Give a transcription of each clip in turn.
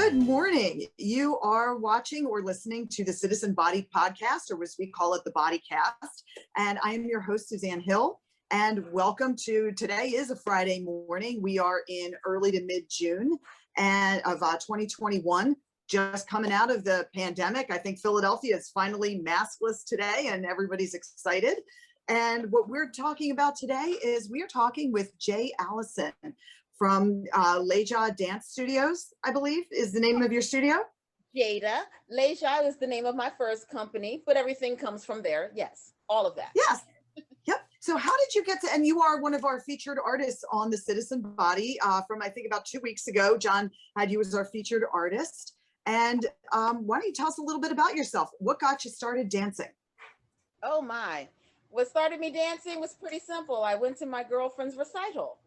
Good morning. You are watching or listening to the Citizen Body Podcast, or as we call it, the Bodycast. And I am your host, Susanne Hill. And welcome to, today is a Friday morning. We are in early to mid-June and of 2021, just coming out of the pandemic. I think Philadelphia is finally maskless today and everybody's excited. And what we're talking about today is we are talking with Allison from Leja Dance Studios, I believe is the name of your studio. Jada. Leja is the name of my first company, but everything comes from there. Yes, all of that. Yes. Yep. So how did you get to, and you are one of our featured artists on the Citizen Body from, I think about 2 weeks ago. John had you as our featured artist. And why don't you tell us a little bit about yourself? What got you started dancing? Oh my. What started me dancing was pretty simple. I went to my girlfriend's recital.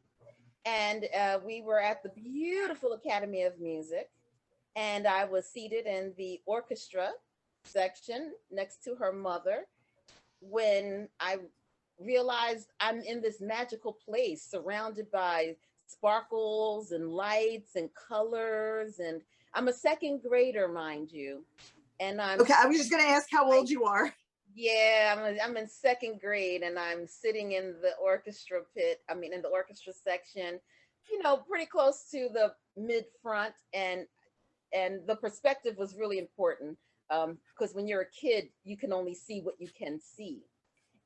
And we were at the beautiful Academy of Music, and I was seated in the orchestra section next to her mother when I realized I'm in this magical place surrounded by sparkles and lights and colors. And I'm a second grader, mind you. And okay, I was just going to ask how old you are. Yeah, I'm in second grade and I'm sitting in the orchestra pit. In the orchestra section, pretty close to the mid front, and the perspective was really important because when you're a kid, you can only see what you can see.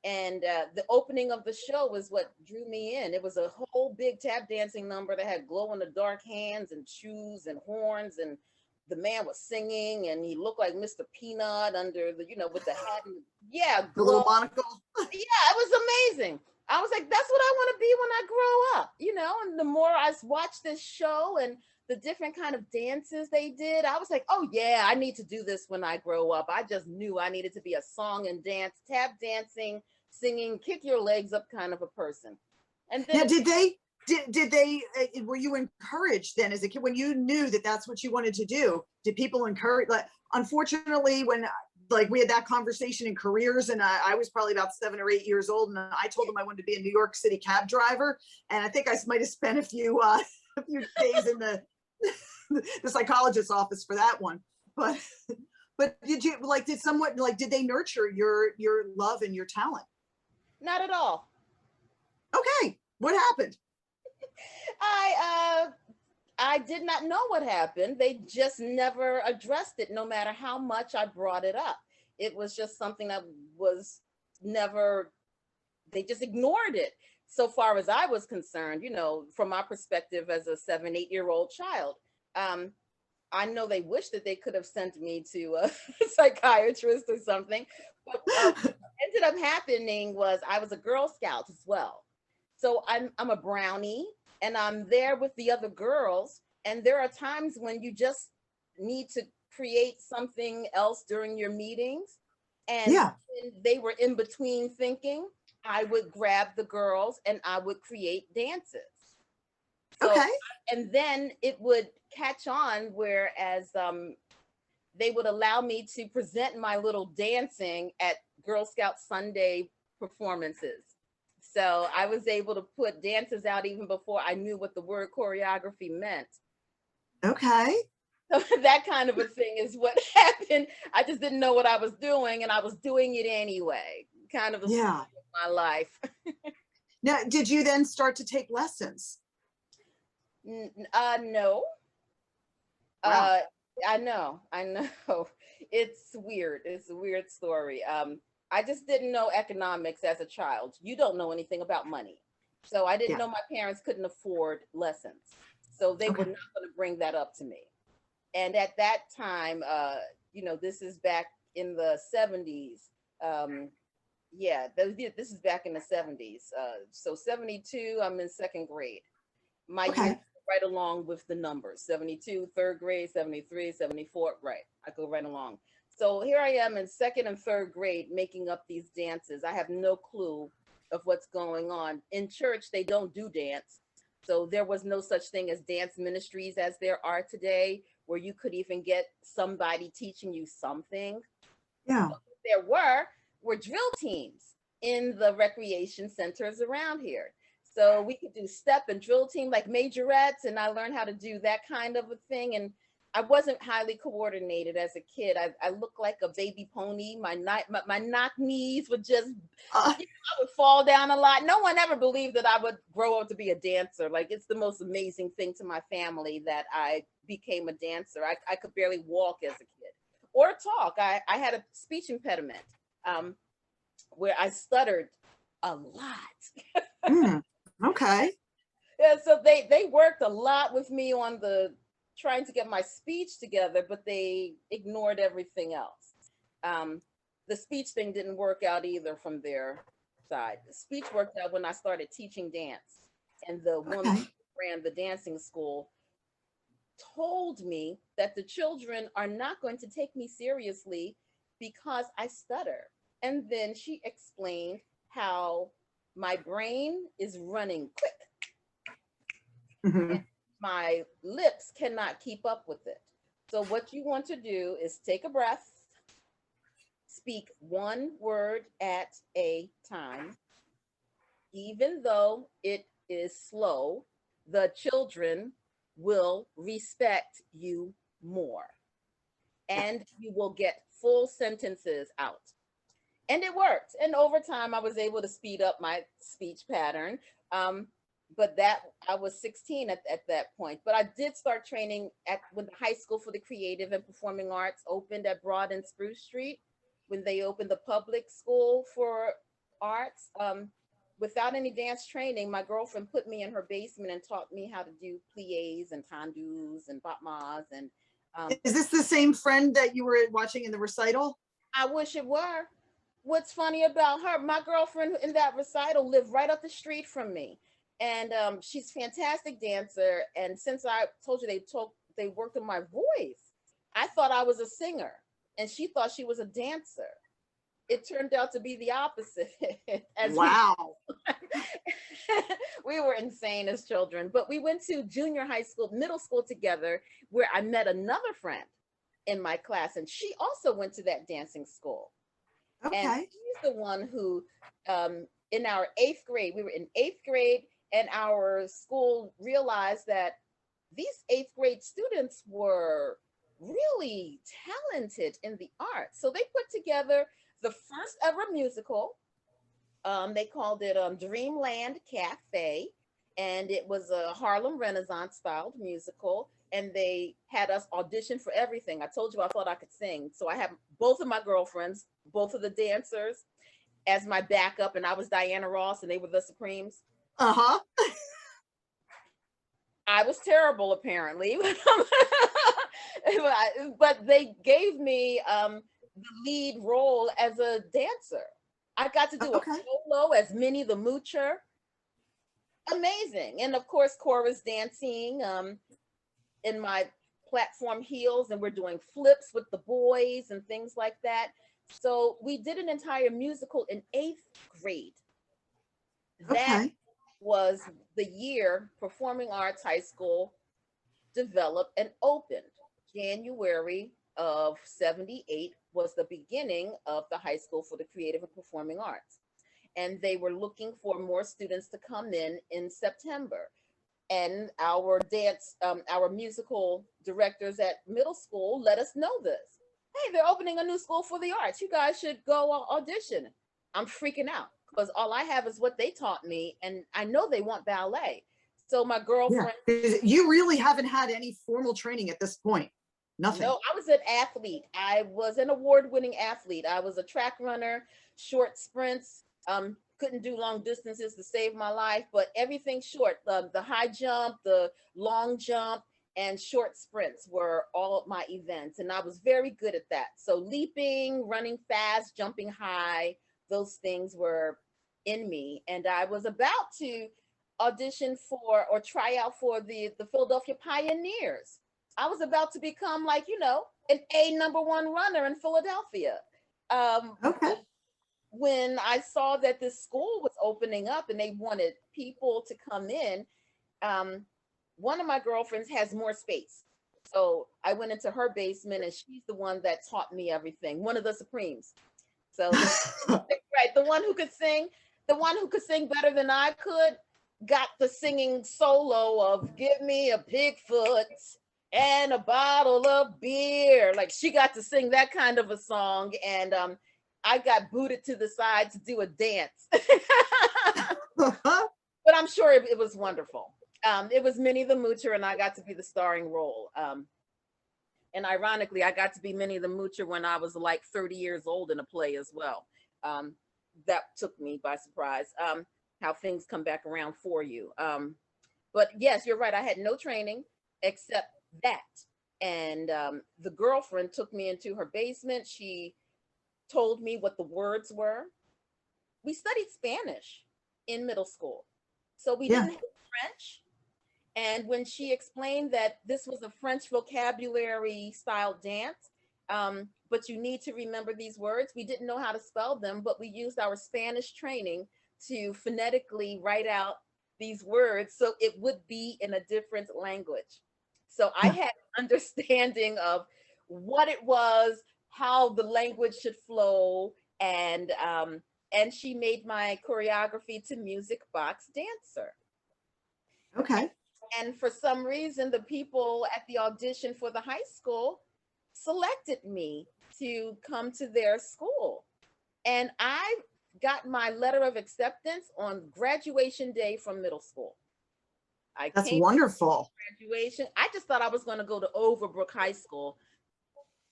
And the opening of the show was what drew me in. It was a whole big tap dancing number that had glow in the dark hands and shoes and horns, and the man was singing and he looked like Mr. Peanut under the, with the hat. And, the little monocle. Yeah, it was amazing. I was like, that's what I want to be when I grow up, and the more I watched this show and the different kind of dances they did, I was like, oh yeah, I need to do this when I grow up. I just knew I needed to be a song and dance, tap dancing, singing, kick your legs up kind of a person. And then did they were you encouraged then as a kid when you knew that that's what you wanted to do? Did people encourage? Like, unfortunately, when we had that conversation in careers, and I was probably about 7 or 8 years old, and I told them I wanted to be a New York City cab driver, and I think I might have spent a few days in the psychologist's office for that one. But did they nurture your love and your talent? Not at all. Okay, what happened? I did not know what happened. They just never addressed it, no matter how much I brought it up. It was just something that was never, they just ignored it. So far as I was concerned, from my perspective as a 7, 8-year-old child, I know they wish that they could have sent me to a psychiatrist or something. But what ended up happening was I was a Girl Scout as well. So I'm a brownie. And I'm there with the other girls. And there are times when you need to create something else during your meetings. And when they were in between thinking, I would grab the girls and I would create dances. So, okay. And then it would catch on, whereas they would allow me to present my little dancing at Girl Scout Sunday performances. So I was able to put dances out even before I knew what the word choreography meant. Okay. So that kind of a thing is what happened. I just didn't know what I was doing, and I was doing it anyway. Kind of the story of my life. Now, did you then start to take lessons? No. Wow. I know. It's weird. It's a weird story. I just didn't know economics as a child. You don't know anything about money. So I didn't know my parents couldn't afford lessons. So they were not going to bring that up to me. And at that time, this is back in the 70s. This is back in the 70s. So 72, I'm in second grade. My years right along with the numbers. 72, third grade, 73, 74, right. I go right along. So here I am in second and third grade making up these dances. I have no clue of what's going on. In church, they don't do dance. So there was no such thing as dance ministries as there are today, where you could even get somebody teaching you something. Yeah. But there were drill teams in the recreation centers around here. So we could do step and drill team like majorettes, and I learned how to do that kind of a thing. And I wasn't highly coordinated as a kid. I looked like a baby pony. My knock knees would just, Uh, I would fall down a lot. No one ever believed that I would grow up to be a dancer. Like, it's the most amazing thing to my family that I became a dancer. I could barely walk as a kid or talk. I had a speech impediment where I stuttered a lot. Okay. Yeah, so they worked a lot with me on the trying to get my speech together, but they ignored everything else. The speech thing didn't work out either from their side. The speech worked out when I started teaching dance, and the woman Okay. who ran the dancing school told me that the children are not going to take me seriously because I stutter. And then she explained how my brain is running quick. Mhm. My lips cannot keep up with it. So what you want to do is take a breath, speak one word at a time. Even though it is slow, the children will respect you more and you will get full sentences out. And it worked. And over time, I was able to speed up my speech pattern. But that I was 16 at that point. But I did start training at when the High School for the Creative and Performing Arts opened at Broad and Spruce Street, when they opened the public school for arts. Without any dance training, my girlfriend put me in her basement and taught me how to do pliés and tendus and battements. And Is this the same friend that you were watching in the recital? I wish it were. What's funny about her, my girlfriend in that recital lived right up the street from me. And she's a fantastic dancer. And since I told you they worked on my voice, I thought I was a singer and she thought she was a dancer. It turned out to be the opposite. Wow. We were insane as children, but we went to junior high school, middle school together, where I met another friend in my class, and she also went to that dancing school. Okay. And she's the one who, in our 8th grade, we were in 8th grade, and our school realized that these 8th grade students were really talented in the arts. So they put together the first ever musical. They called it Dreamland Cafe, and it was a Harlem Renaissance styled musical. And they had us audition for everything. I told you I thought I could sing. So I had both of my girlfriends, both of the dancers, as my backup, and I was Diana Ross and they were the Supremes. Uh-huh. I was terrible, apparently. But they gave me the lead role as a dancer. I got to do a solo as Minnie the Moocher. Amazing. And of course, chorus dancing in my platform heels, and we're doing flips with the boys and things like that. So we did an entire musical in 8th grade. That was the year Performing Arts High School developed and opened. January of 78 was the beginning of the High School for the Creative and Performing Arts. And they were looking for more students to come in September. And our our musical directors at middle school let us know this. Hey, they're opening a new school for the arts. You guys should go audition. I'm freaking out because all I have is what they taught me. And I know they want ballet. So my girlfriend. Yeah. You really haven't had any formal training at this point. Nothing. No, I was an athlete. I was an award-winning athlete. I was a track runner, short sprints, couldn't do long distances to save my life, but everything short, the high jump, the long jump, and short sprints were all my events. And I was very good at that. So leaping, running fast, jumping high, those things were in me. And I was about to audition for or try out for the Philadelphia Pioneers. I was about to become, like, you know, an #1 runner in Philadelphia. When I saw that this school was opening up and they wanted people to come in, one of my girlfriends has more space. So I went into her basement and she's the one that taught me everything. One of the Supremes. So right, the one who could sing better than I could, got the singing solo of "Give Me a Bigfoot," and a bottle of beer. Like she got to sing that kind of a song, and I got booted to the side to do a dance. But I'm sure it was wonderful. It was Minnie the Moocher, and I got to be the starring role. And ironically, I got to be Minnie the Moocher when I was like 30 years old in a play as well. That took me by surprise. How things come back around for you. But yes, you're right. I had no training except that. And the girlfriend took me into her basement. She told me what the words were. We studied Spanish in middle school, so we didn't have French. And when she explained that this was a French vocabulary style dance, but you need to remember these words, we didn't know how to spell them, but we used our Spanish training to phonetically write out these words so it would be in a different language. So I had an understanding of what it was, how the language should flow, and she made my choreography to Music Box Dancer. Okay. And for some reason, the people at the audition for the high school selected me to come to their school. And I got my letter of acceptance on graduation day from middle school. That's wonderful. Graduation. I just thought I was going to go to Overbrook High School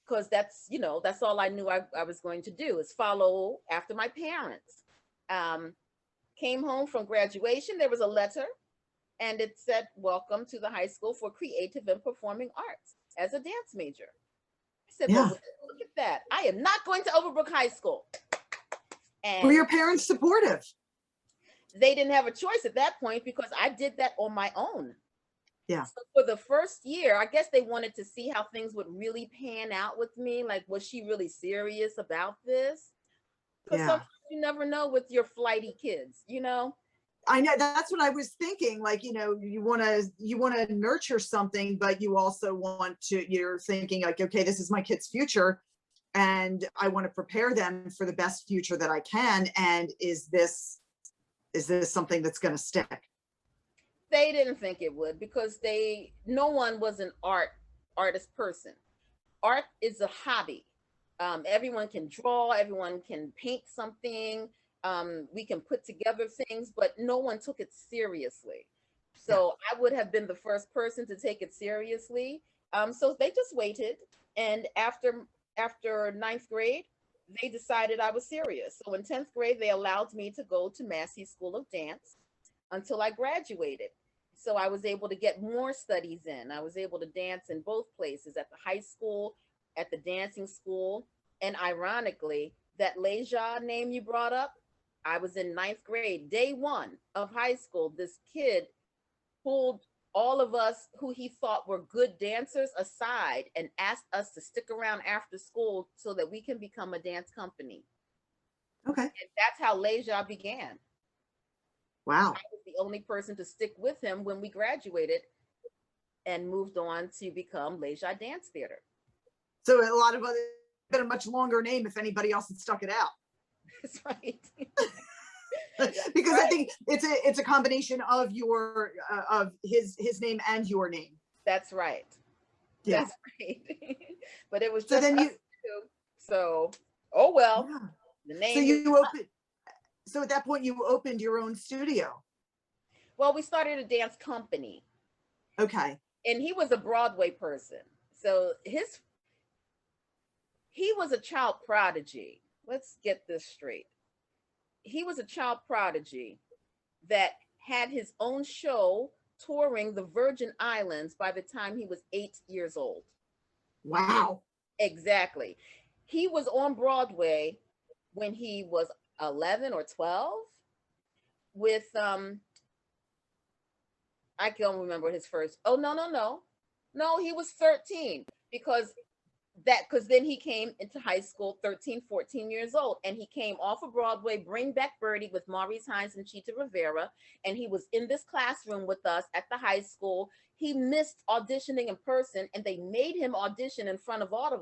because that's, that's all I knew I was going to do is follow after my parents. Came home from graduation. There was a letter and it said, welcome to the high school for creative and performing arts as a dance major. I said, well, look at that. I am not going to Overbrook High School. And were your parents supportive? They didn't have a choice at that point because I did that on my own. Yeah. So for the first year, I guess they wanted to see how things would really pan out with me. Like, was she really serious about this? Because sometimes you never know with your flighty kids, I know, that's what I was thinking. Like, you want to nurture something, but you also you're thinking like, okay, this is my kid's future and I want to prepare them for the best future that I can. And is this something that's going to stick? They didn't think it would because no one was an artist person. Art is a hobby. Everyone can draw, everyone can paint something. We can put together things, but no one took it seriously. So I would have been the first person to take it seriously. So they just waited. And after ninth grade, they decided I was serious. So in 10th grade, they allowed me to go to Massey School of Dance until I graduated. So I was able to get more studies in. I was able to dance in both places, at the high school, at the dancing school. And ironically, that Leja name you brought up, I was in 9th grade, day one of high school. This kid pulled all of us who he thought were good dancers aside and asked us to stick around after school so that we can become a dance company. Okay. And that's how Leja began. Wow. I was the only person to stick with him when we graduated and moved on to become Leja Dance Theater. So a lot of been a much longer name if anybody else had stuck it out. That's right. Because I think it's a combination of his name and your name. That's right. Yeah. That's right. But it was so just then oh well. Yeah. The name. So you opened. So at that point, you opened your own studio. Well, we started a dance company. Okay. And he was a Broadway person, so he was a child prodigy. Let's get this straight. He was a child prodigy that had his own show touring the Virgin Islands by the time he was 8 years old. Wow. Exactly. He was on Broadway when he was 11 or 12 with, I can't remember his first. Oh, no, he was 13 because then he came into high school 13, 14 years old, and he came off of Broadway, Bring Back Birdie with Maurice Hines and Chita Rivera, and he was in this classroom with us at the high school. He missed auditioning in person, and they made him audition in front of all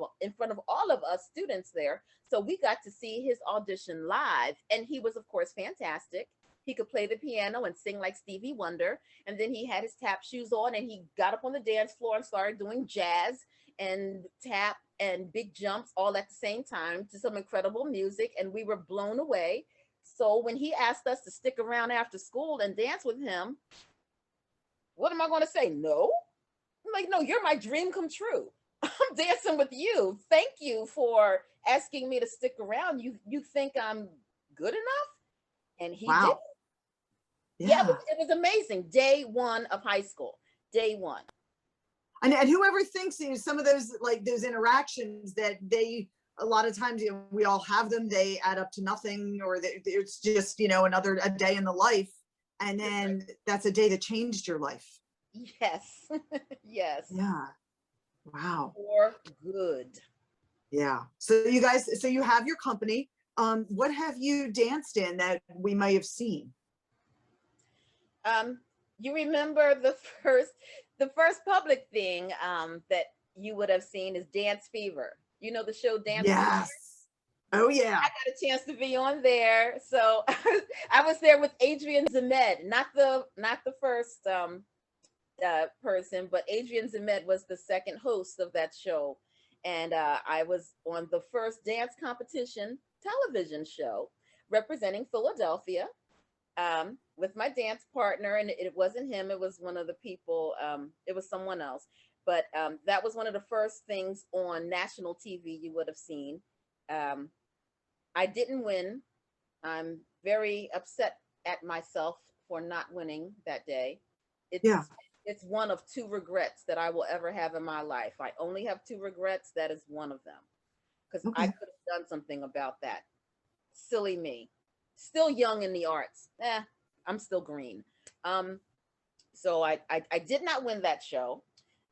of us students there. So we got to see his audition live, and he was, of course, fantastic. He could play the piano and sing like Stevie Wonder. And then he had his tap shoes on and he got up on the dance floor and started doing jazz and tap and big jumps all at the same time to some incredible music. And we were blown away. So when he asked us to stick around after school and dance with him, what am I going to say? No. I'm like, no, you're my dream come true. I'm dancing with you. Thank you for asking me to stick around. You think I'm good enough? And he did. Yeah, it was amazing. Day one of high school. Day one. And whoever thinks, you know, some of those, like those interactions that a lot of times, you know, we all have them, they add up to nothing, or it's just, you know, a day in the life. And then that's a day that changed your life. Yes. Yes. Yeah. Wow. For good. Yeah. So you guys, so you have your company. What have you danced in that we may have seen? You remember the first public thing that you would have seen is Dance Fever. You know the show Dance Fever? Yes. Oh yeah. I got a chance to be on there. So I was there with Adrian Zemed, not the first person, but Adrian Zemed was the second host of that show. And I was on the first dance competition television show representing Philadelphia with my dance partner. And it wasn't him, it was one of the people, it was someone else. But that was one of the first things on national TV you would have seen. I didn't win. I'm very upset at myself for not winning that day. It's one of two regrets that I will ever have in my life. I only have two regrets. That is one of them. Because I could have done something about that. Silly me. Still young in the arts. I'm still green. So I did not win that show.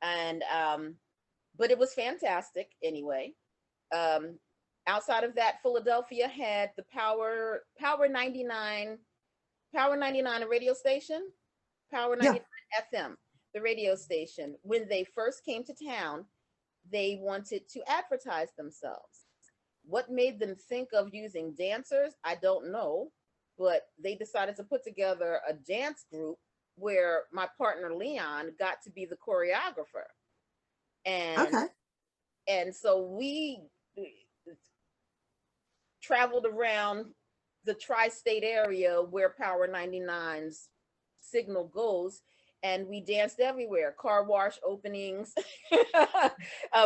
And but it was fantastic anyway. Outside of that, Philadelphia had the Power 99, a radio station. Power 99 FM, the radio station. When they first came to town, they wanted to advertise themselves. What made them think of using dancers, I don't know, but they decided to put together a dance group where my partner Leon got to be the choreographer. And so we traveled around the tri-state area where Power 99's signal goes, and we danced everywhere. Car wash openings,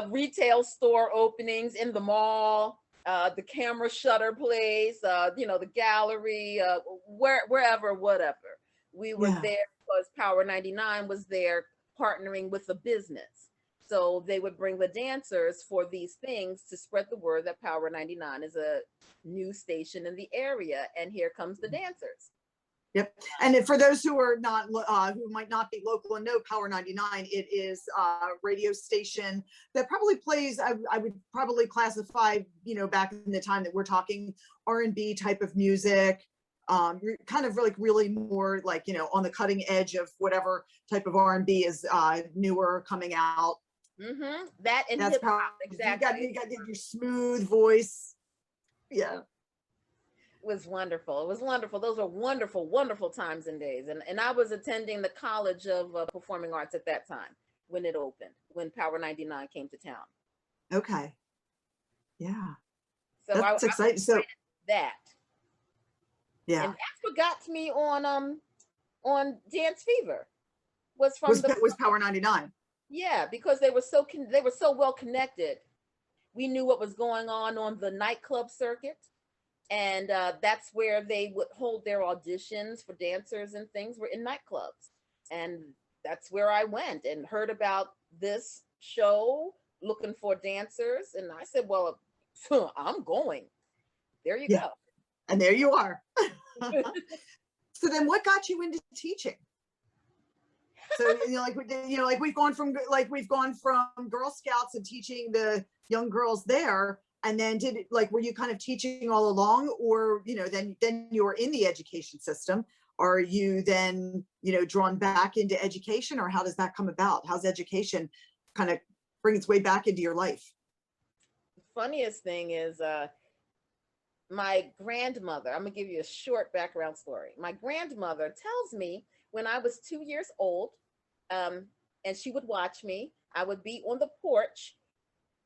retail store openings, in the mall, the camera shutter place, you know, the gallery, wherever, whatever. We were there because Power 99 was there partnering with a business. So they would bring the dancers for these things to spread the word that Power 99 is a new station in the area. And here comes the dancers. Yep. And for those who are not, who might not be local and know Power 99, it is a radio station that probably plays, I would probably classify, you know, back in the time that we're talking, R&B type of music, kind of like really more like, you know, on the cutting edge of whatever type of R&B is newer coming out. Mm-hmm. That and that's hip-hop, exactly. You got your smooth voice. Yeah. It was wonderful. It was wonderful. Those were wonderful, wonderful times and days. And I was attending the College of Performing Arts at that time when it opened, when Power 99 came to town. Okay. Yeah. So that's exciting. So that. Yeah. And that's what got me on Dance Fever. Was Power 99. Yeah, because they were so well connected. We knew what was going on the nightclub circuit. And that's where they would hold their auditions for dancers and things, were in nightclubs. And that's where I went and heard about this show looking for dancers. And I said, well, I'm going. There you go. And there you are. So then what got you into teaching? So, like we've gone from Girl Scouts and teaching the young girls there. And then were you kind of teaching all along, or, you know, then you were in the education system? Are you then, you know, drawn back into education, or how does that come about? How's education kind of bring its way back into your life? The funniest thing is my grandmother, I'm gonna give you a short background story. My grandmother tells me when I was 2 years old, and she would watch me, I would be on the porch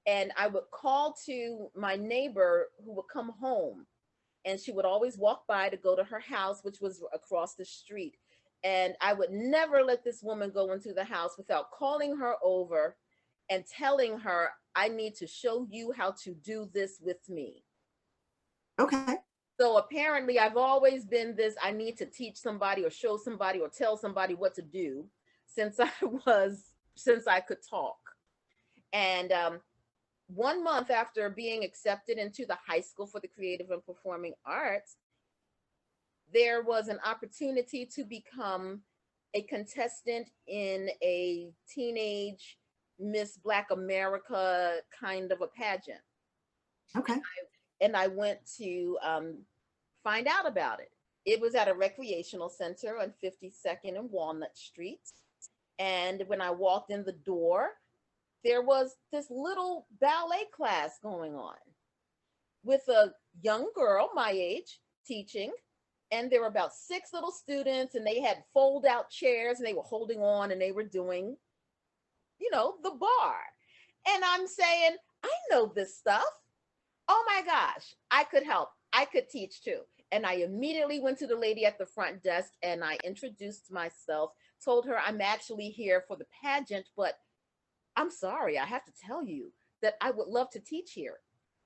and I would call to my neighbor who would come home. And she would always walk by to go to her house, which was across the street. And I would never let this woman go into the house without calling her over and telling her, I need to show you how to do this with me. Okay. So apparently I've always been this, I need to teach somebody or show somebody or tell somebody what to do since I could talk. And 1 month after being accepted into the high school for the creative and performing arts, there was an opportunity to become a contestant in a teenage Miss Black America kind of a pageant. Okay. And I went to find out about it. It was at a recreational center on 52nd and Walnut Street. And when I walked in the door, there was this little ballet class going on with a young girl my age teaching. And there were about 6 little students, and they had fold out chairs and they were holding on and they were doing, the bar. And I'm saying, I know this stuff. Oh my gosh, I could help. I could teach too. And I immediately went to the lady at the front desk and I introduced myself, told her I'm actually here for the pageant, but I'm sorry, I have to tell you that I would love to teach here.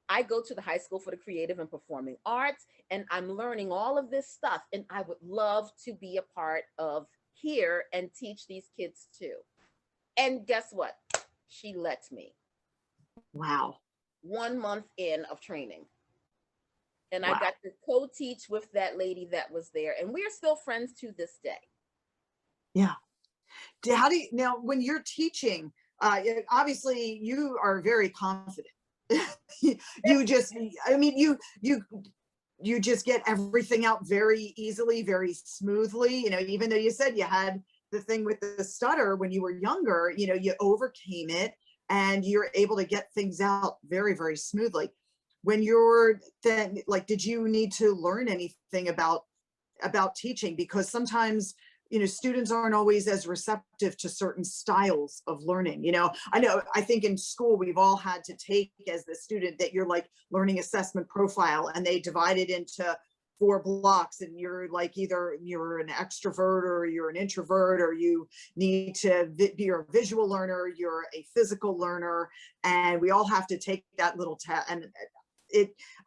I go to the high school for the creative and performing arts, and I'm learning all of this stuff, and I would love to be a part of here and teach these kids too. And guess what? She let me. Wow. 1 month in of training. And Wow. I got to co-teach with that lady that was there. And we're still friends to this day. Yeah. How do you, now when you're teaching, obviously you are very confident. You just, I mean, you just get everything out very easily, very smoothly, even though you said you had the thing with the stutter when you were younger, you overcame it and you're able to get things out very, very smoothly. When you're then, like, did you need to learn anything about teaching? Because sometimes, students aren't always as receptive to certain styles of learning. I think in school, we've all had to take as the student that you're like learning assessment profile, and they divide it into 4 blocks, and you're like, either you're an extrovert or you're an introvert, or you need to you're a visual learner, you're a physical learner, and we all have to take that little test. And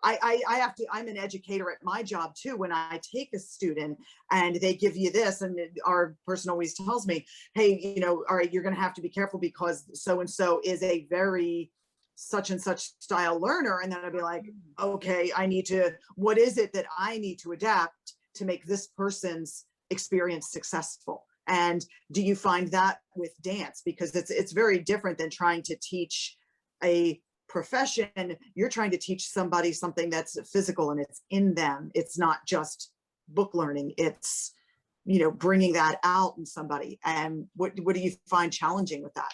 I have to, I'm an educator at my job too. When I take a student and they give you this, and our person always tells me, hey, all right, you're going to have to be careful because so-and-so is a very such and such style learner. And then I'd be like, okay, what is it that I need to adapt to make this person's experience successful? And do you find that with dance? Because it's very different than trying to teach a profession. You're trying to teach somebody something that's physical and it's in them. It's not just book learning. It's, bringing that out in somebody. And what do you find challenging with that?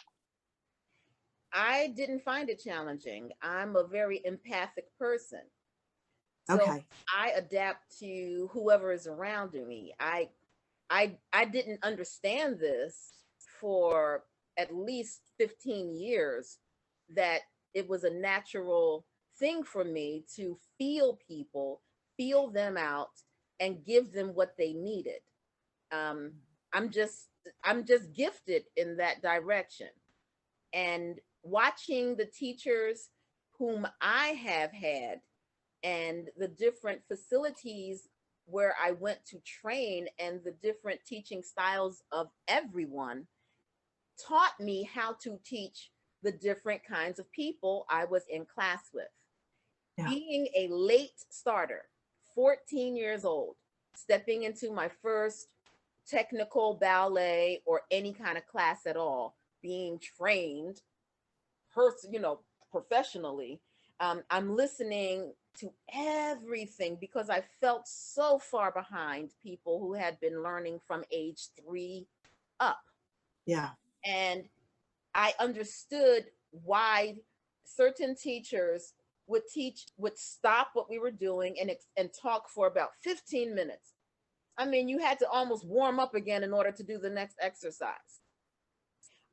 I didn't find it challenging. I'm a very empathic person. So Okay. I adapt to whoever is around me. I didn't understand this for at least 15 years, that it was a natural thing for me to feel people, feel them out, and give them what they needed. I'm just gifted in that direction. And watching the teachers whom I have had and the different facilities where I went to train and the different teaching styles of everyone taught me how to teach the different kinds of people I was in class with. Yeah. Being a late starter, 14 years old, stepping into my first technical ballet or any kind of class at all, being trained, professionally, I'm listening to everything because I felt so far behind people who had been learning from age 3 up. Yeah. And I understood why certain teachers would stop what we were doing and talk for about 15 minutes. I mean, you had to almost warm up again in order to do the next exercise.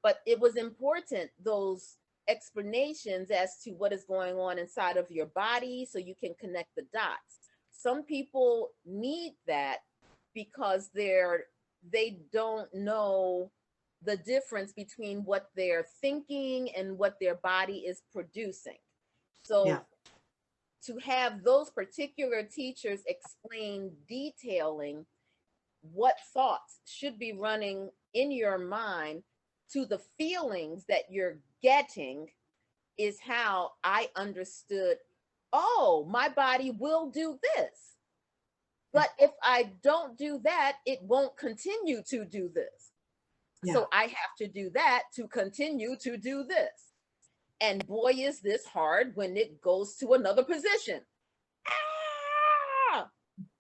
But it was important, those explanations as to what is going on inside of your body so you can connect the dots. Some people need that because they don't know the difference between what they're thinking and what their body is producing. So Yeah. to have those particular teachers explain, detailing what thoughts should be running in your mind to the feelings that you're getting is how I understood, oh, my body will do this. But if I don't do that, it won't continue to do this. Yeah. So I have to do that to continue to do this. And boy, is this hard when it goes to another position. Ah!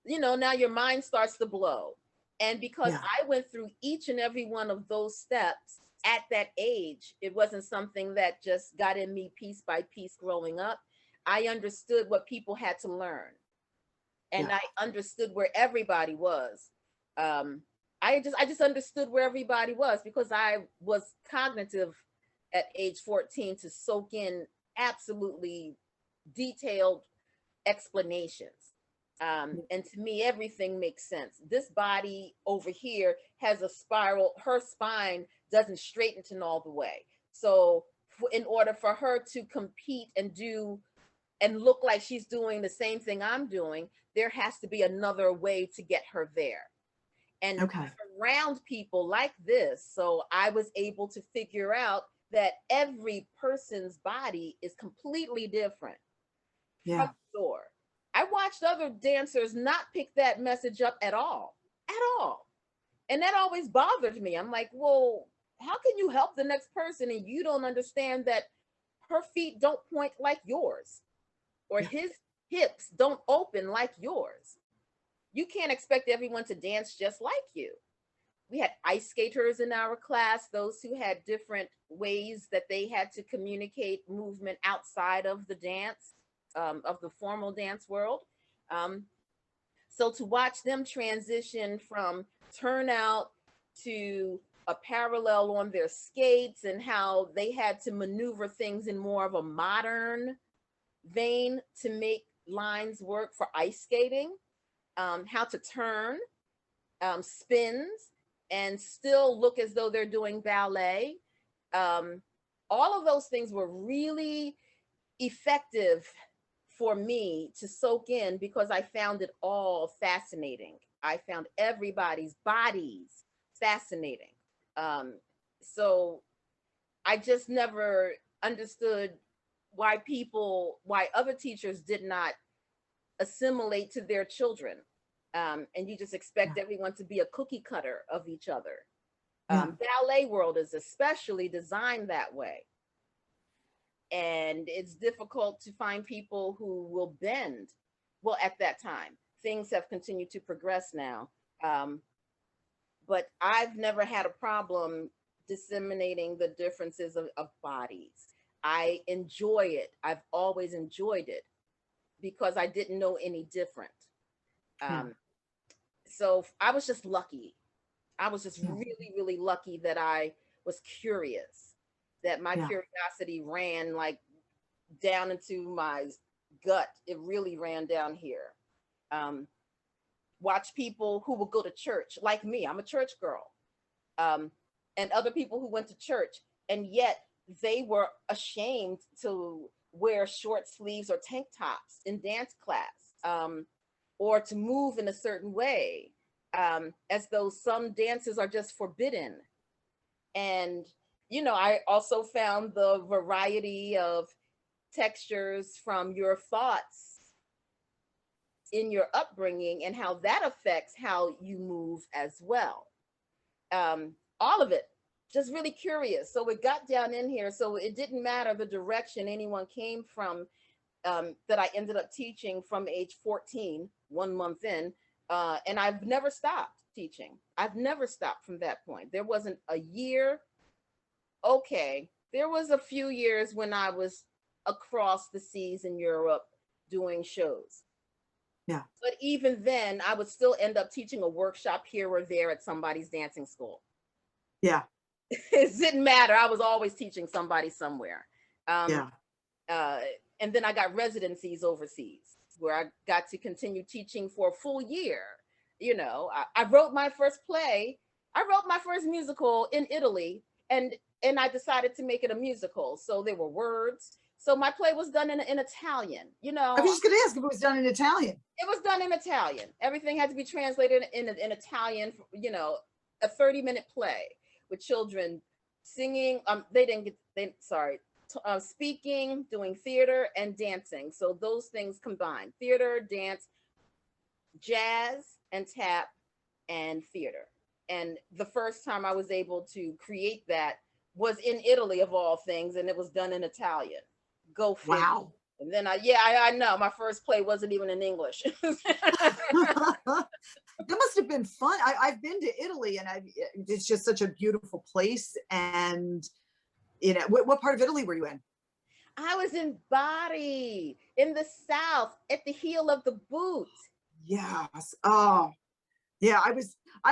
You know, now your mind starts to blow. And because Yeah. I went through each and every one of those steps at that age, it wasn't something that just got in me piece by piece growing up. I understood what people had to learn. And Yeah. I understood where everybody was. I just understood where everybody was because I was cognitive at age 14 to soak in absolutely detailed explanations. And to me, everything makes sense. This body over here has a spiral. Her spine doesn't straighten all the way. So in order for her to compete and do and look like she's doing the same thing I'm doing, there has to be another way to get her there. And Okay. around people like this, so I was able to figure out that every person's body is completely different. Yeah. From the door. I watched other dancers not pick that message up at all. And that always bothered me. I'm like, well, how can you help the next person and you don't understand that her feet don't point like yours or Yeah. his hips don't open like yours? You can't expect everyone to dance just like you. We had ice skaters in our class, those who had different ways that they had to communicate movement outside of the dance, of the formal dance world. So to watch them transition from turnout to a parallel on their skates and how they had to maneuver things in more of a modern vein to make lines work for ice skating, how to turn, spins, and still look as though they're doing ballet. All of those things were really effective for me to soak in because I found it all fascinating. I found everybody's bodies fascinating. So I just never understood why other teachers did not assimilate to their children. And you just expect everyone to be a cookie cutter of each other. Ballet world is especially designed that way. And it's difficult to find people who will bend. Well, at that time, things have continued to progress now. But I've never had a problem disseminating the differences of bodies. I enjoy it. I've always enjoyed it because I didn't know any different. So I was just lucky. I was just really, really lucky that I was curious, that my curiosity ran like down into my gut. It really ran down here. Watch people who will go to church like me. I'm a church girl. And other people who went to church and yet they were ashamed to wear short sleeves or tank tops in dance class, or to move in a certain way, as though some dances are just forbidden. And, you know, I also found the variety of textures from your thoughts in your upbringing and how that affects how you move as well. All of it, just really curious. So it got down in here. So it didn't matter the direction anyone came from, that I ended up teaching from age 14, 1 month in. And I've never stopped teaching. I've never stopped from that point. There wasn't a year. Okay. There was a few years when I was across the seas in Europe doing shows. Yeah. But even then, I would still end up teaching a workshop here or there at somebody's dancing school. Yeah. It didn't matter. I was always teaching somebody somewhere. Yeah. And then I got residencies overseas where I got to continue teaching for a full year. You know, I wrote my first play. I wrote my first musical in Italy, and I decided to make it a musical. So there were words. So my play was done in Italian. You know, I was just going to ask if it was done in Italian. It was done in Italian. Everything had to be translated in Italian. You know, a 30-minute play with children singing. Speaking, doing theater and dancing. So those things combined: theater, dance, jazz, and tap, and theater. And the first time I was able to create that was in Italy, of all things, and it was done in Italian. Go figure. Wow. And then I know my first play wasn't even in English. That must have been fun. I've been to Italy, and it's just such a beautiful place. And you know, what part of Italy were you in? I was in Bari, in the south, at the heel of the boot. Yes. Oh, yeah. I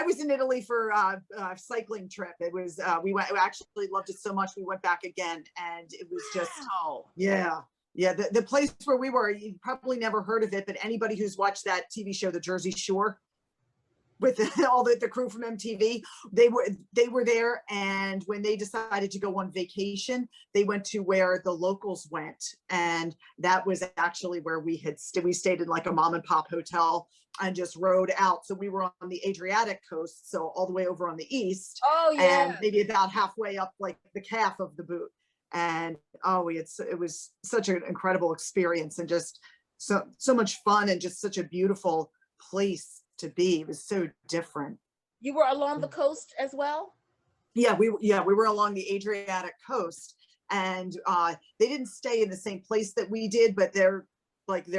was in Italy for a cycling trip. It was we actually loved it so much we went back again, and it was just yeah. The place where we were, you probably never heard of it, but anybody who's watched that TV show, The Jersey Shore, with all the crew from MTV, they were there. And when they decided to go on vacation, they went to where the locals went, and that was actually where we stayed in like a mom and pop hotel and just rode out. So we were on the Adriatic coast, so all the way over on the east. Oh yeah, and maybe about halfway up like the calf of the boot. And it was such an incredible experience, and just so much fun, and just such a beautiful place to be. It was so different. You were along the coast as well? Yeah, we were along the Adriatic coast, and they didn't stay in the same place that we did, but their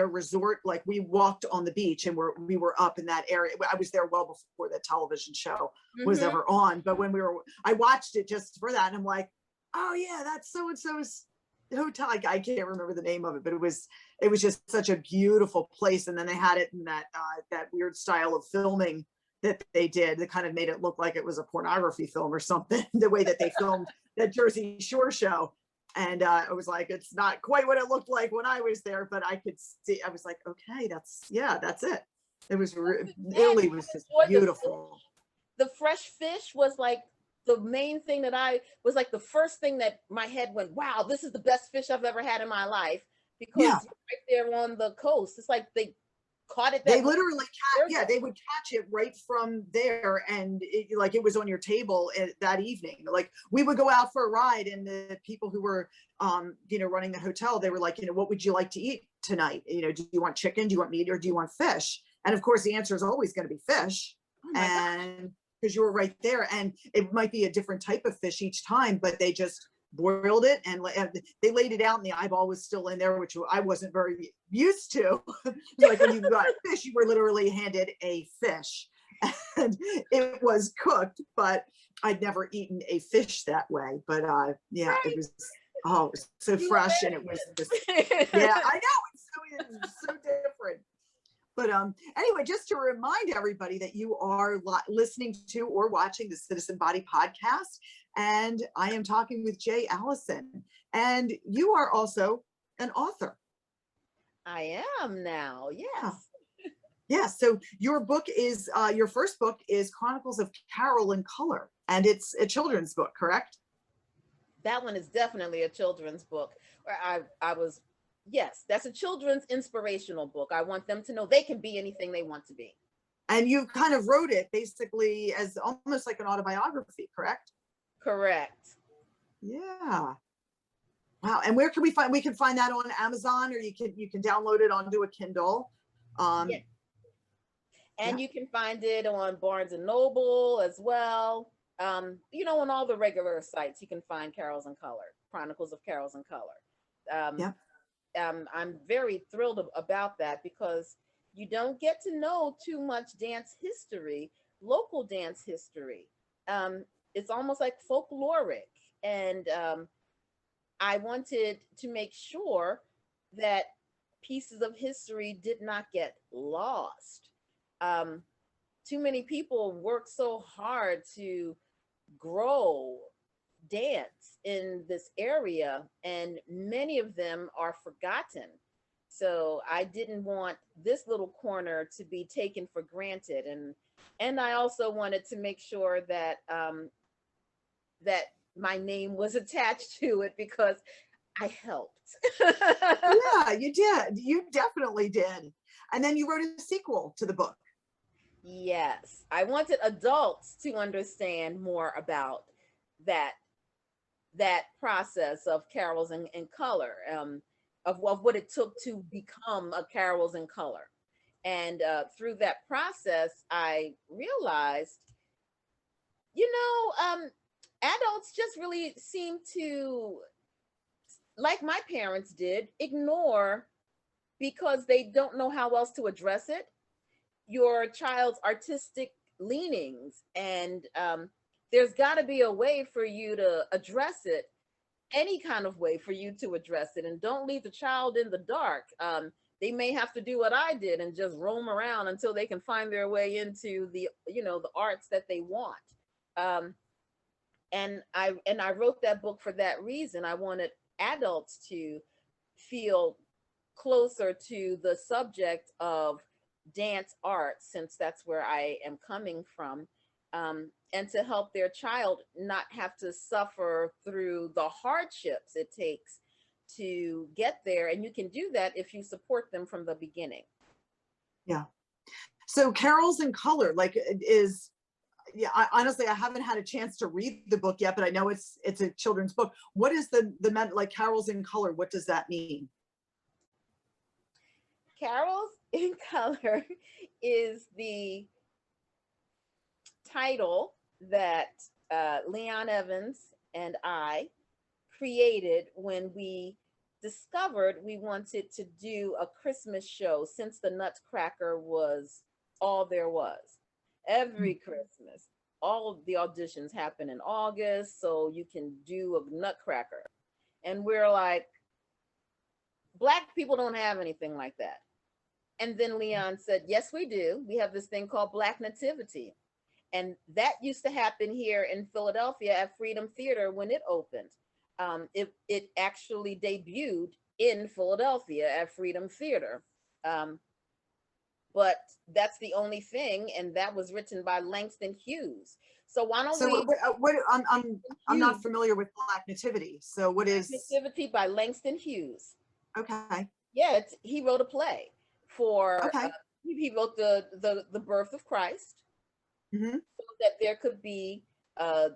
resort, like we walked on the beach, and we were up in that area. I was there well before the television show was ever on, but when I watched it just for that, and I'm like, oh yeah, that's so and so's hotel. I can't remember the name of it, but it was just such a beautiful place. And then they had it in that weird style of filming that they did that kind of made it look like it was a pornography film or something, the way that they filmed that Jersey Shore show. And I was like, it's not quite what it looked like when I was there, but I could see. I was like, okay, that's it. It was Italy was just beautiful. The fresh fish was like the main thing that was like the first thing that my head went, wow, this is the best fish I've ever had in my life, because right there on the coast, it's like they caught it. They literally they would catch it right from there, and it was on your table that evening. Like we would go out for a ride, and the people who were running the hotel, they were like, what would you like to eat tonight? Do you want chicken, do you want meat, or do you want fish? And of course the answer is always going to be fish. And because you were right there, and it might be a different type of fish each time, but they just boiled it, and they laid it out, and the eyeball was still in there, which I wasn't very used to. Like when you got fish, you were literally handed a fish, and it was cooked, but I'd never eaten a fish that way. But it was so fresh, and it was just I know it's so different. But anyway, just to remind everybody that you are listening to or watching the Citizen Body podcast, and I am talking with Allison, and you are also an author. I am now, yes. Yeah. So your first book is Chronicles of Carol in Color, and it's a children's book, correct? That one is definitely a children's book. Where yes, that's a children's inspirational book. I want them to know they can be anything they want to be. And you kind of wrote it basically as almost like an autobiography, correct? Correct. Yeah. Wow. And where can we can find that on Amazon, or you can download it onto a Kindle. And you can find it on Barnes and Noble as well. On all the regular sites, you can find Carols in Color, Chronicles of Carols in Color. I'm very thrilled about that, because you don't get to know too much dance history, local dance history. It's almost like folkloric, and I wanted to make sure that pieces of history did not get lost. Um, Too many people work so hard to grow dance in this area, and many of them are forgotten. So I didn't want this little corner to be taken for granted, and I also wanted to make sure that that my name was attached to it because I helped. Yeah, you did. You definitely did. And then you wrote a sequel to the book. Yes, I wanted adults to understand more about that process of carols in color, of what it took to become a carols in color. And through that process, I realized, adults just really seem to, like my parents did, ignore because they don't know how else to address it, your child's artistic leanings. And there's got to be a way for you to address it, any kind of way for you to address it. And don't leave the child in the dark. They may have to do what I did and just roam around until they can find their way into the arts that they want. And I wrote that book for that reason. I wanted adults to feel closer to the subject of dance arts, since that's where I am coming from, and to help their child not have to suffer through the hardships it takes to get there. And you can do that if you support them from the beginning. Yeah. So Carols in Color, like, is, yeah, honestly, I haven't had a chance to read the book yet, but I know it's a children's book. What is the like Carols in Color? What does that mean? Carols in Color is the title that Leon Evans and I created when we discovered we wanted to do a Christmas show, since the Nutcracker was all there was. Every Christmas, all of the auditions happen in August, so you can do a Nutcracker. And we're like, Black people don't have anything like that. And then Leon said, yes, we do. We have this thing called Black Nativity. And that used to happen here in Philadelphia at Freedom Theater when it opened. It actually debuted in Philadelphia at Freedom Theater. But that's the only thing, and that was written by Langston Hughes. So why don't I'm not familiar with Black Nativity. So what is Nativity by Langston Hughes? Okay. Yeah, he wrote a play for. Okay. He wrote the birth of Christ, Mm-hmm. so that there could be a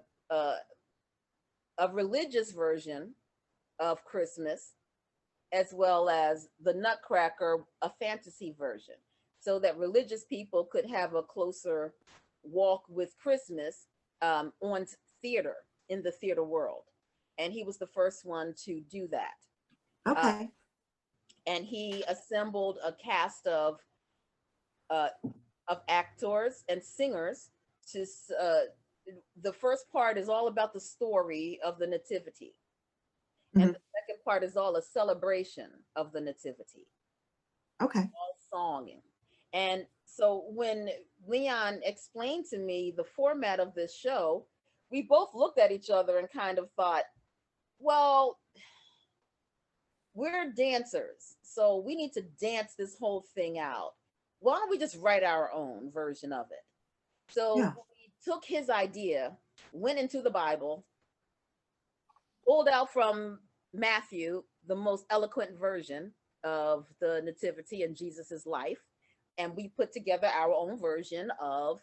religious version of Christmas, as well as the Nutcracker, a fantasy version, so that religious people could have a closer walk with Christmas on theater, in the theater world. And he was the first one to do that. Okay. And he assembled a cast of actors and singers to the first part is all about the story of the nativity. Mm-hmm. And the second part is all a celebration of the nativity. Okay. All songing. And so when Leon explained to me the format of this show, we both looked at each other and kind of thought, well, we're dancers, so we need to dance this whole thing out. Why don't we just write our own version of it? So we took his idea, went into the Bible, pulled out from Matthew the most eloquent version of the nativity and Jesus's life, and we put together our own version of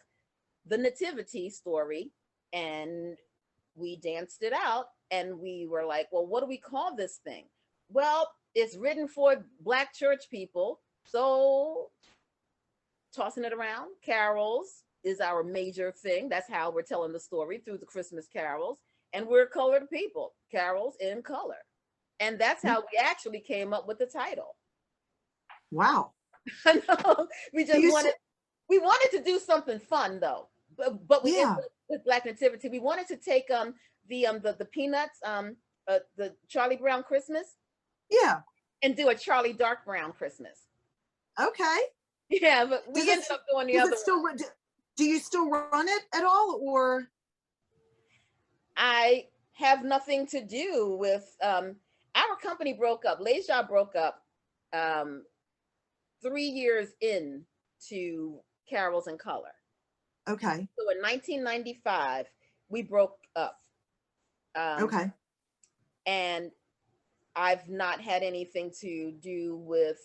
the nativity story, and we danced it out. And we were like, well, what do we call this thing? Well, it's written for Black church people, so tossing it around. Carols is our major thing. That's how we're telling the story, through the Christmas carols. And we're colored people, Carols in Color. And that's how we actually came up with the title. Wow. No, we wanted to do something fun though. But we did with Black Nativity. We wanted to take the Peanuts, the Charlie Brown Christmas, Yeah. and do a Charlie Dark Brown Christmas. Okay. Yeah, but we ended up doing the does other it still, do you still run it at all, or? I have nothing to do with our company broke up. Leisure broke up 3 years in to Carols in Color. Okay. So in 1995, we broke up. Okay. And I've not had anything to do with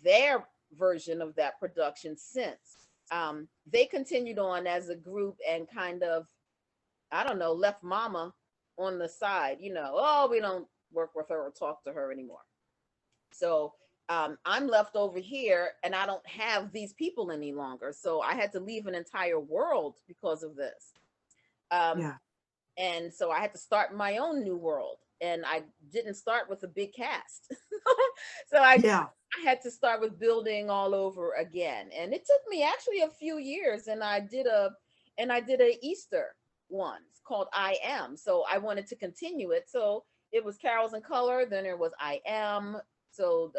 their version of that production since. They continued on as a group and kind of, I don't know, left mama on the side, you know, oh, we don't work with her or talk to her anymore. So I'm left over here and I don't have these people any longer. So I had to leave an entire world because of this. Yeah. And so I had to start my own new world. And I didn't start with a big cast. So Yeah. I had to start with building all over again. And it took me actually a few years. And I did a Easter one called I Am. So I wanted to continue it. So it was Carols in Color. Then there was I Am. So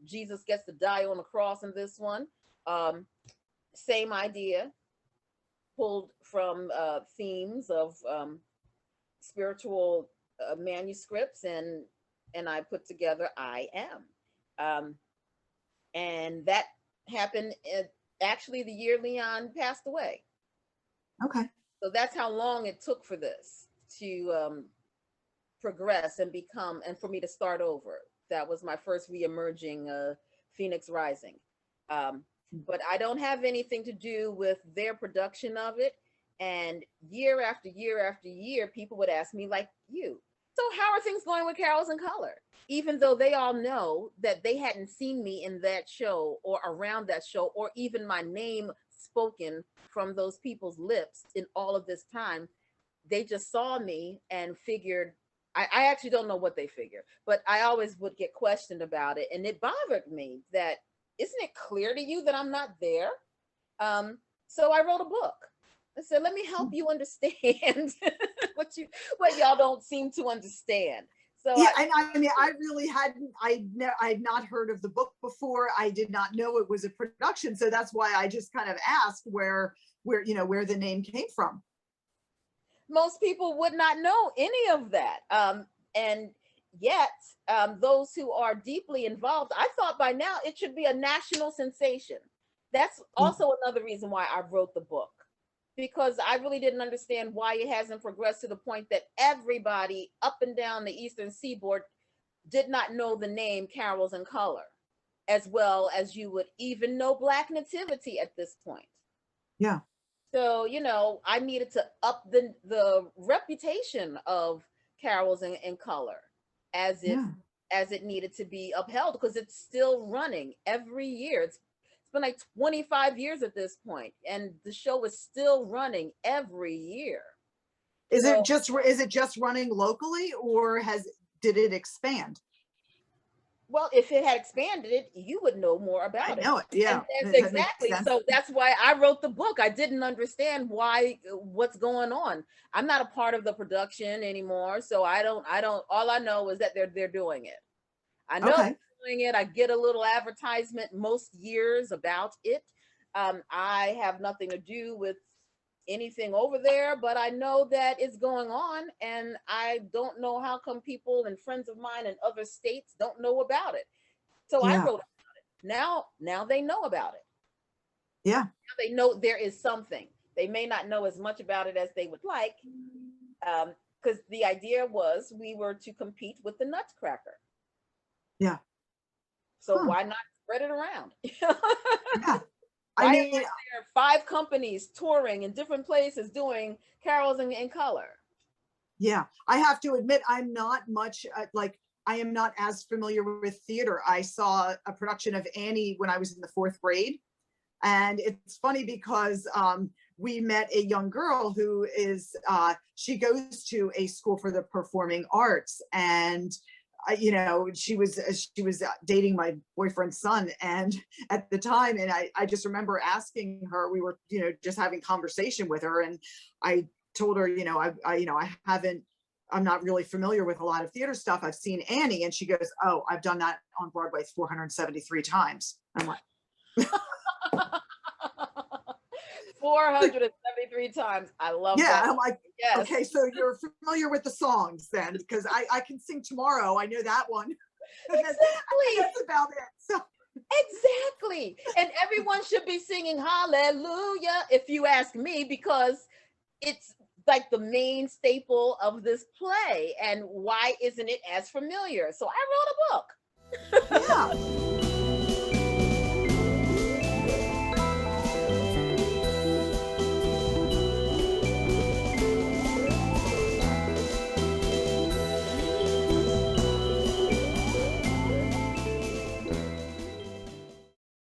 Jesus gets to die on the cross in this one. Same idea, pulled from themes of spiritual manuscripts, and I put together I Am. And that happened actually the year Leon passed away. Okay. So that's how long it took for this to progress and become, and for me to start over. That was my first re-emerging Phoenix Rising. But I don't have anything to do with their production of it. And year after year after year, people would ask me, like you, so how are things going with Carols in Color? Even though they all know that they hadn't seen me in that show or around that show, or even my name spoken from those people's lips in all of this time. They just saw me and figured, I actually don't know what they figured, but I always would get questioned about it. And it bothered me that, isn't it clear to you that I'm not there? So I wrote a book. I said, let me help you understand what y'all don't seem to understand. So yeah, and I mean, I really hadn't, I'd not heard of the book before. I did not know it was a production. So that's why I just kind of asked where the name came from. Most people would not know any of that. And yet, those who are deeply involved, I thought by now it should be a national sensation. That's also another reason why I wrote the book, because I really didn't understand why it hasn't progressed to the point that everybody up and down the Eastern Seaboard did not know the name Carols in Color, as well as you would even know Black Nativity at this point. Yeah. So, I needed to up the reputation of Carols in Color as it needed to be upheld, because it's still running every year. It's been like 25 years at this point, and the show is still running every year. Is it just running locally, or did it expand? Well, if it had expanded it, you would know more about it. I know it, yeah. And exactly. So that's why I wrote the book. I didn't understand what's going on. I'm not a part of the production anymore, so I don't. All I know is that they're doing it. I know they're doing it. I get a little advertisement most years about it. I have nothing to do with anything over there, but I know that it's going on, and I don't know how come people and friends of mine in other states don't know about it. So I wrote about it. Now they know about it. Yeah. Now they know there is something. They may not know as much about it as they would like, because the idea was we were to compete with the Nutcracker. Yeah. So why not spread it around? Yeah. I mean, there are 5 companies touring in different places doing Carols in Color. Yeah, I have to admit, I'm not much I am not as familiar with theater. I saw a production of Annie when I was in the 4th grade. And it's funny because we met a young girl who is, she goes to a school for the performing arts, and she was dating my boyfriend's son, and at the time, and I just remember asking her, we were just having conversation with her, and I told her, I haven't I'm not really familiar with a lot of theater stuff. I've seen Annie, and she goes, "Oh, I've done that on Broadway 473 times." I'm like, 473 times. I love yeah. that. I'm like, Yes. okay, so you're familiar with the songs then, because I can sing Tomorrow. I know that one. Exactly. That's about it. So Exactly. And everyone should be singing hallelujah, if you ask me, because it's like the main staple of this play. And why isn't it as familiar? So I wrote a book. yeah.